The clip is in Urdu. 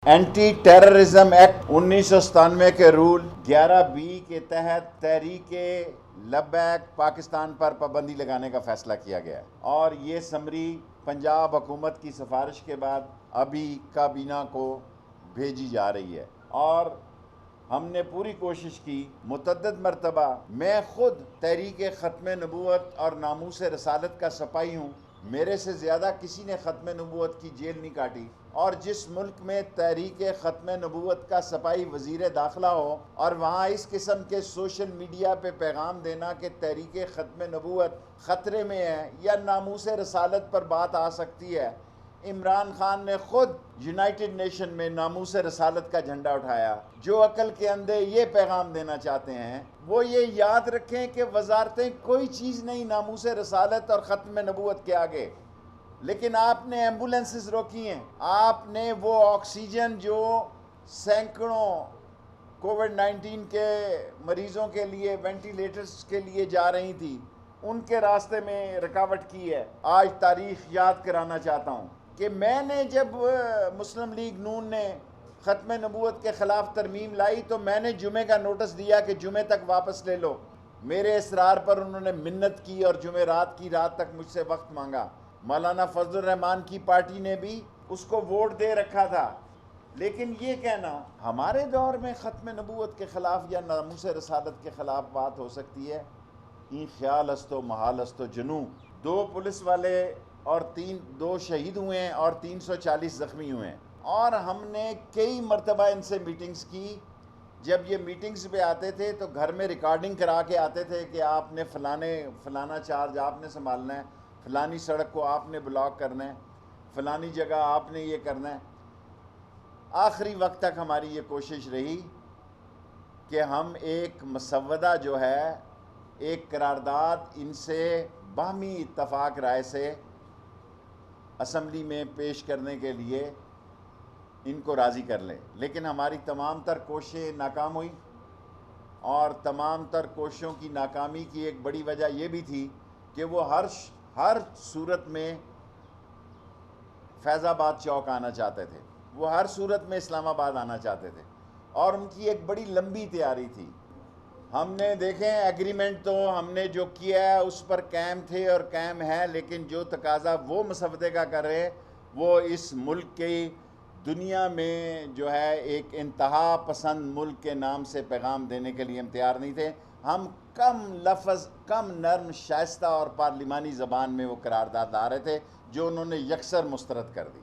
اینٹی ٹیررزم ایکٹ 1997 کے رول 11B کے تحت تحریک لبیک پاکستان پر پابندی لگانے کا فیصلہ کیا گیا ہے، اور یہ سمری پنجاب حکومت کی سفارش کے بعد ابھی کابینہ کو بھیجی جا رہی ہے، اور ہم نے پوری کوشش کی متعدد مرتبہ۔ میں خود تحریک ختم نبوت اور ناموس رسالت کا سپاہی ہوں، میرے سے زیادہ کسی نے ختم نبوت کی جیل نہیں کاٹی، اور جس ملک میں تحریک ختم نبوت کا سپاہی وزیر داخلہ ہو اور وہاں اس قسم کے سوشل میڈیا پہ پیغام دینا کہ تحریک ختم نبوت خطرے میں ہے یا ناموس رسالت پر بات آ سکتی ہے، عمران خان نے خود یونائٹڈ نیشن میں ناموس رسالت کا جھنڈا اٹھایا۔ جو عقل کے اندھے یہ پیغام دینا چاہتے ہیں وہ یہ یاد رکھیں کہ وزارتیں کوئی چیز نہیں ناموس رسالت اور ختم نبوت کے آگے۔ لیکن آپ نے ایمبولینسز روکی ہیں، آپ نے وہ آکسیجن جو سینکڑوں کووڈ-19 کے مریضوں کے لیے وینٹیلیٹرز کے لیے جا رہی تھی، ان کے راستے میں رکاوٹ کی ہے۔ آج تاریخ یاد کرانا چاہتا ہوں کہ میں نے جب مسلم لیگ نون نے ختم نبوت کے خلاف ترمیم لائی تو میں نے جمعے کا نوٹس دیا کہ جمعے تک واپس لے لو۔ میرے اصرار پر انہوں نے منت کی اور جمعرات کی رات تک مجھ سے وقت مانگا۔ مولانا فضل الرحمان کی پارٹی نے بھی اس کو ووٹ دے رکھا تھا، لیکن یہ کہنا ہمارے دور میں ختم نبوت کے خلاف یا ناموس رسالت کے خلاف بات ہو سکتی ہے، این خیال است و محال است و جنوں۔ 2 پولیس والے اور 2 شہید ہوئے ہیں اور 340 زخمی ہوئے ہیں، اور ہم نے کئی مرتبہ ان سے میٹنگز کی۔ جب یہ میٹنگز پہ آتے تھے تو گھر میں ریکارڈنگ کرا کے آتے تھے کہ آپ نے فلانا چارج آپ نے سنبھالنا ہے، فلانی سڑک کو آپ نے بلاک کرنا ہے، فلانی جگہ آپ نے یہ کرنا ہے۔ آخری وقت تک ہماری یہ کوشش رہی کہ ہم ایک مسودہ جو ہے، ایک قرارداد ان سے باہمی اتفاق رائے سے اسمبلی میں پیش کرنے کے لیے ان کو راضی کر لیں، لیکن ہماری تمام تر کوششیں ناکام ہوئی، اور تمام تر کوششوں کی ناکامی کی ایک بڑی وجہ یہ بھی تھی کہ وہ ہر صورت میں فیض آباد چوک آنا چاہتے تھے، وہ ہر صورت میں اسلام آباد آنا چاہتے تھے، اور ان کی ایک بڑی لمبی تیاری تھی۔ ہم نے دیکھیں ایگریمنٹ تو ہم نے جو کیا ہے اس پر قائم تھے اور قائم ہے، لیکن جو تقاضا وہ مسودے کا کر رہے وہ اس ملک کی دنیا میں جو ہے ایک انتہا پسند ملک کے نام سے پیغام دینے کے لیے ہم تیار نہیں تھے۔ ہم کم لفظ، کم نرم، شائستہ اور پارلیمانی زبان میں وہ قرارداد لا رہے تھے جو انہوں نے یکسر مسترد کر دی۔